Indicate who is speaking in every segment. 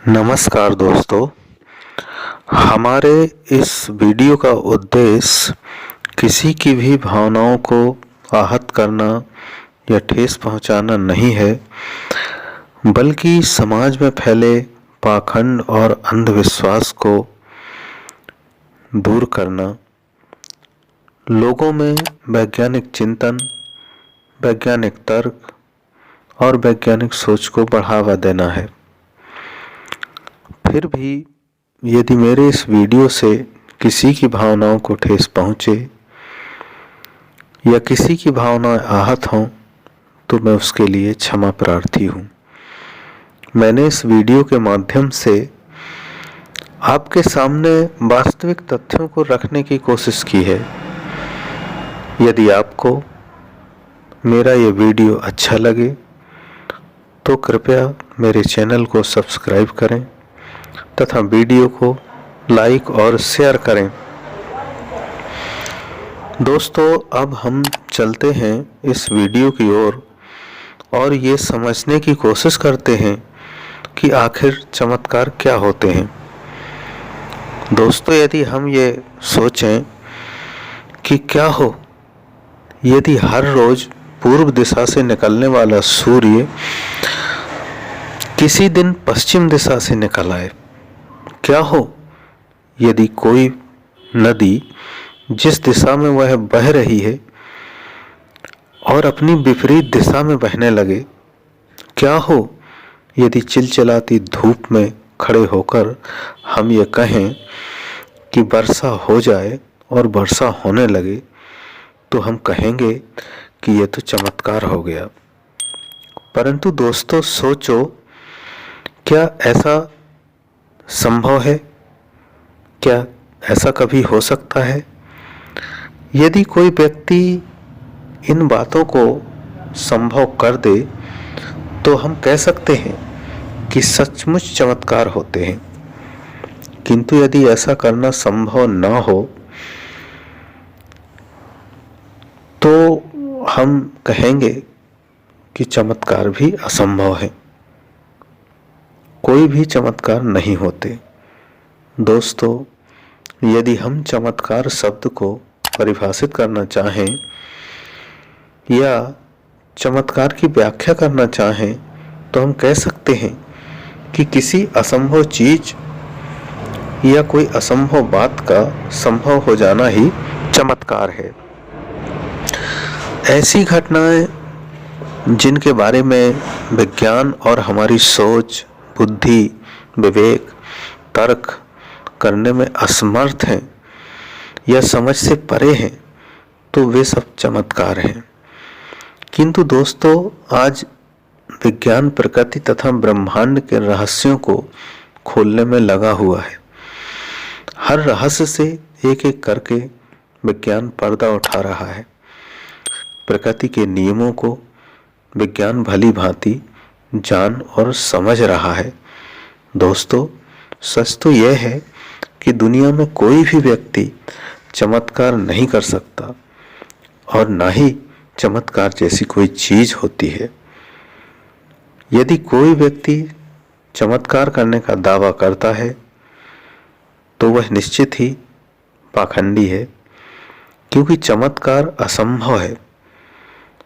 Speaker 1: नमस्कार दोस्तों। हमारे इस वीडियो का उद्देश्य किसी की भी भावनाओं को आहत करना या ठेस पहुंचाना नहीं है, बल्कि समाज में फैले पाखंड और अंधविश्वास को दूर करना, लोगों में वैज्ञानिक चिंतन, वैज्ञानिक तर्क और वैज्ञानिक सोच को बढ़ावा देना है। फिर भी यदि मेरे इस वीडियो से किसी की भावनाओं को ठेस पहुंचे या किसी की भावनाएं आहत हों, तो मैं उसके लिए क्षमा प्रार्थी हूं। मैंने इस वीडियो के माध्यम से आपके सामने वास्तविक तथ्यों को रखने की कोशिश की है। यदि आपको मेरा ये वीडियो अच्छा लगे तो कृपया मेरे चैनल को सब्सक्राइब करें तथा वीडियो को लाइक और शेयर करें। दोस्तों, अब हम चलते हैं इस वीडियो की ओर और ये समझने की कोशिश करते हैं कि आखिर चमत्कार क्या होते हैं। दोस्तों, यदि हम ये सोचें कि क्या हो यदि हर रोज पूर्व दिशा से निकलने वाला सूर्य किसी दिन पश्चिम दिशा से निकल आए, क्या हो यदि कोई नदी जिस दिशा में वह बह रही है और अपनी विपरीत दिशा में बहने लगे, क्या हो यदि चिलचिलाती धूप में खड़े होकर हम ये कहें कि वर्षा हो जाए और वर्षा होने लगे, तो हम कहेंगे कि यह तो चमत्कार हो गया। परंतु दोस्तों, सोचो, क्या ऐसा संभव है? क्या ऐसा कभी हो सकता है? यदि कोई व्यक्ति इन बातों को संभव कर दे तो हम कह सकते हैं कि सचमुच चमत्कार होते हैं। किंतु यदि ऐसा करना संभव न हो तो हम कहेंगे कि चमत्कार भी असंभव है। कोई भी चमत्कार नहीं होते। दोस्तों, यदि हम चमत्कार शब्द को परिभाषित करना चाहें या चमत्कार की व्याख्या करना चाहें, तो हम कह सकते हैं कि किसी असंभव चीज या कोई असंभव बात का संभव हो जाना ही चमत्कार है। ऐसी घटनाएं जिनके बारे में विज्ञान और हमारी सोच, बुद्धि, विवेक, तर्क करने में असमर्थ हैं या समझ से परे हैं, तो वे सब चमत्कार हैं। किंतु दोस्तों, आज विज्ञान प्रकृति तथा ब्रह्मांड के रहस्यों को खोलने में लगा हुआ है। हर रहस्य से एक एक करके विज्ञान पर्दा उठा रहा है। प्रकृति के नियमों को विज्ञान भली भांति जान और समझ रहा है। दोस्तों, सच तो यह है कि दुनिया में कोई भी व्यक्ति चमत्कार नहीं कर सकता और ना ही चमत्कार जैसी कोई चीज होती है। यदि कोई व्यक्ति चमत्कार करने का दावा करता है तो वह निश्चित ही पाखंडी है, क्योंकि चमत्कार असंभव है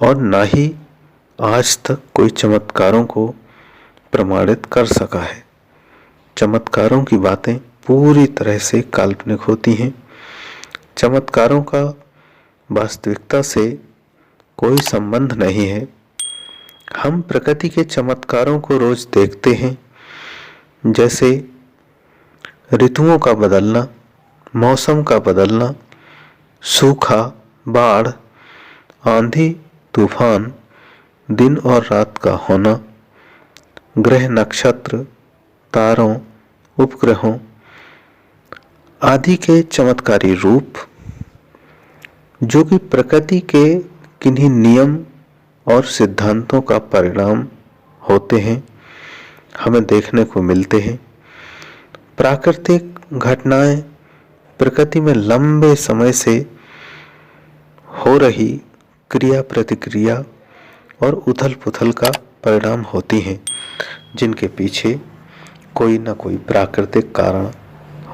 Speaker 1: और ना ही आज तक कोई चमत्कारों को प्रमाणित कर सका है। चमत्कारों की बातें पूरी तरह से काल्पनिक होती हैं। चमत्कारों का वास्तविकता से कोई संबंध नहीं है। हम प्रकृति के चमत्कारों को रोज देखते हैं, जैसे ऋतुओं का बदलना, मौसम का बदलना, सूखा, बाढ़, आंधी, तूफान, दिन और रात का होना, ग्रह, नक्षत्र, तारों, उपग्रहों आदि के चमत्कारी रूप, जो कि प्रकृति के किन्हीं नियम और सिद्धांतों का परिणाम होते हैं, हमें देखने को मिलते हैं। प्राकृतिक घटनाएं प्रकृति में लंबे समय से हो रही क्रिया प्रतिक्रिया और उथल पुथल का परिणाम होती हैं, जिनके पीछे कोई ना कोई प्राकृतिक कारण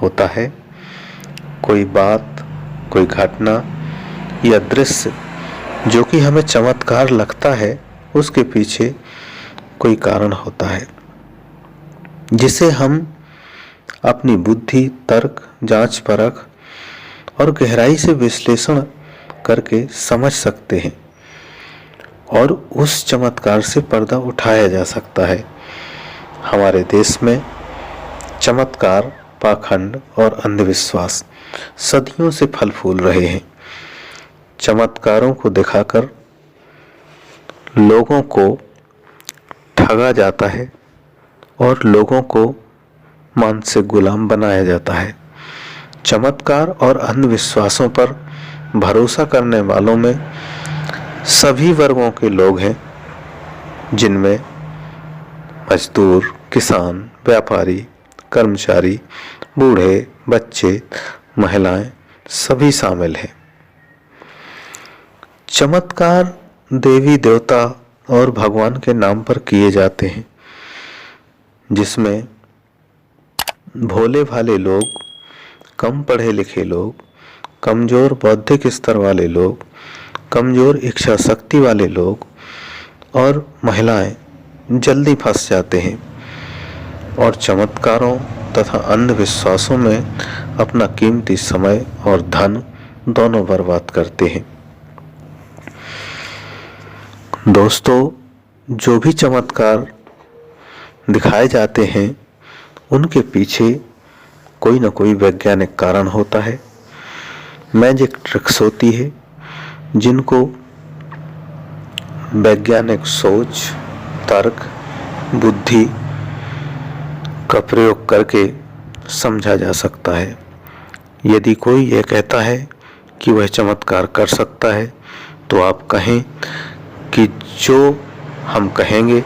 Speaker 1: होता है। कोई बात, कोई घटना या दृश्य जो कि हमें चमत्कार लगता है, उसके पीछे कोई कारण होता है जिसे हम अपनी बुद्धि, तर्क, जांच परख और गहराई से विश्लेषण करके समझ सकते हैं और उस चमत्कार से पर्दा उठाया जा सकता है। हमारे देश में चमत्कार, पाखंड और अंधविश्वास सदियों से फल फूल रहे हैं। चमत्कारों को दिखाकर लोगों को ठगा जाता है और लोगों को मानसिक गुलाम बनाया जाता है। चमत्कार और अंधविश्वासों पर भरोसा करने वालों में सभी वर्गों के लोग हैं, जिनमें मजदूर, किसान, व्यापारी, कर्मचारी, बूढ़े, बच्चे, महिलाएं सभी शामिल हैं। चमत्कार देवी देवता और भगवान के नाम पर किए जाते हैं, जिसमें भोले भाले लोग, कम पढ़े लिखे लोग, कमजोर बौद्धिक स्तर वाले लोग, कमजोर इच्छा शक्ति वाले लोग और महिलाएं जल्दी फंस जाते हैं और चमत्कारों तथा अंधविश्वासों में अपना कीमती समय और धन दोनों बर्बाद करते हैं। दोस्तों, जो भी चमत्कार दिखाए जाते हैं उनके पीछे कोई ना कोई वैज्ञानिक कारण होता है। मैजिक ट्रिक्स होती है जिनको वैज्ञानिक सोच, तर्क, बुद्धि का प्रयोग करके समझा जा सकता है। यदि कोई ये कहता है कि वह चमत्कार कर सकता है तो आप कहें कि जो हम कहेंगे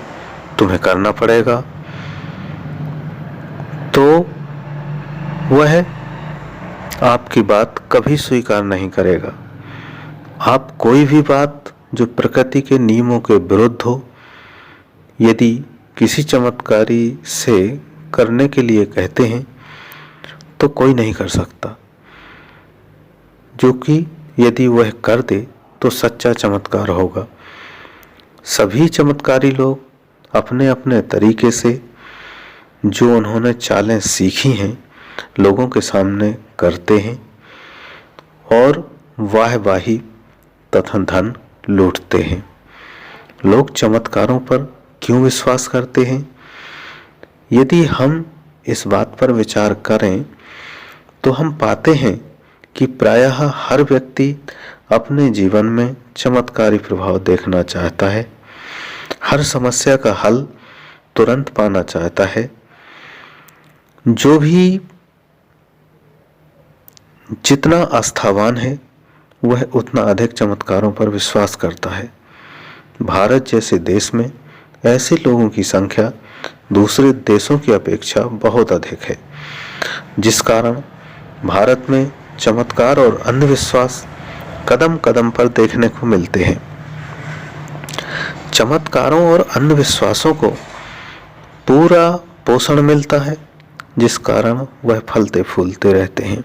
Speaker 1: तुम्हें करना पड़ेगा, तो वह आपकी बात कभी स्वीकार नहीं करेगा। आप कोई भी बात जो प्रकृति के नियमों के विरुद्ध हो, यदि किसी चमत्कारी से करने के लिए कहते हैं तो कोई नहीं कर सकता, जो कि यदि वह कर दे तो सच्चा चमत्कार होगा। सभी चमत्कारी लोग अपने अपने तरीके से जो उन्होंने चालें सीखी हैं लोगों के सामने करते हैं और वाहवाही तथा धन लूटते हैं। लोग चमत्कारों पर क्यों विश्वास करते हैं? यदि हम इस बात पर विचार करें तो हम पाते हैं कि प्रायः हर व्यक्ति अपने जीवन में चमत्कारी प्रभाव देखना चाहता है, हर समस्या का हल तुरंत पाना चाहता है। जो भी जितना आस्थावान है वह उतना अधिक चमत्कारों पर विश्वास करता है। भारत जैसे देश में ऐसे लोगों की संख्या दूसरे देशों की अपेक्षा बहुत अधिक है, जिस कारण भारत में चमत्कार और अंधविश्वास कदम कदम पर देखने को मिलते हैं। चमत्कारों और अंधविश्वासों को पूरा पोषण मिलता है, जिस कारण वह फलते फूलते रहते हैं।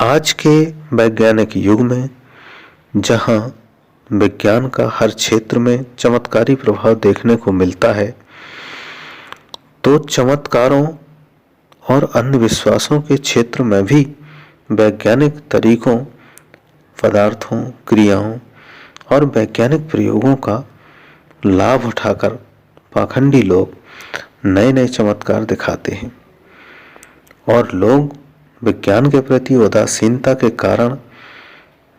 Speaker 1: आज के वैज्ञानिक युग में जहां विज्ञान का हर क्षेत्र में चमत्कारी प्रभाव देखने को मिलता है, तो चमत्कारों और अंधविश्वासों के क्षेत्र में भी वैज्ञानिक तरीकों, पदार्थों, क्रियाओं और वैज्ञानिक प्रयोगों का लाभ उठाकर पाखंडी लोग नए नए चमत्कार दिखाते हैं और लोग विज्ञान के प्रति उदासीनता के कारण,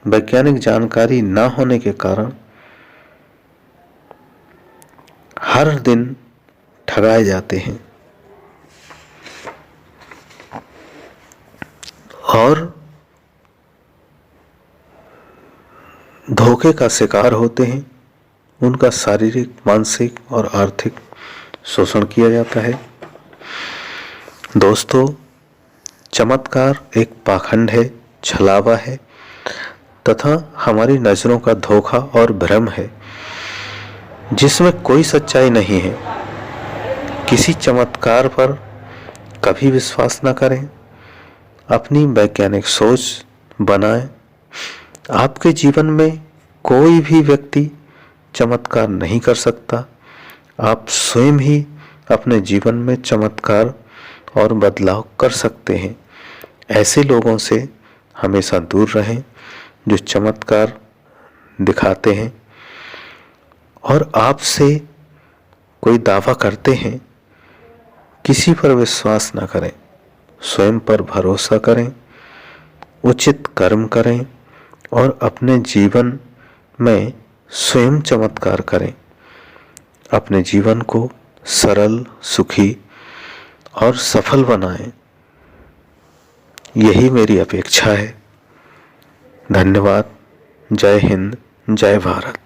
Speaker 1: वैज्ञानिक जानकारी न होने के कारण हर दिन ठगाए जाते हैं और धोखे का शिकार होते हैं। उनका शारीरिक, मानसिक और आर्थिक शोषण किया जाता है। दोस्तों, चमत्कार एक पाखंड है, छलावा है तथा हमारी नजरों का धोखा और भ्रम है, जिसमें कोई सच्चाई नहीं है। किसी चमत्कार पर कभी विश्वास न करें। अपनी वैज्ञानिक सोच बनाएं। आपके जीवन में कोई भी व्यक्ति चमत्कार नहीं कर सकता। आप स्वयं ही अपने जीवन में चमत्कार और बदलाव कर सकते हैं। ऐसे लोगों से हमेशा दूर रहें जो चमत्कार दिखाते हैं और आपसे कोई दावा करते हैं। किसी पर विश्वास न करें, स्वयं पर भरोसा करें, उचित कर्म करें और अपने जीवन में स्वयं चमत्कार करें। अपने जीवन को सरल, सुखी और सफल बनाएं। यही मेरी अपेक्षा है। धन्यवाद। जय हिंद, जय भारत।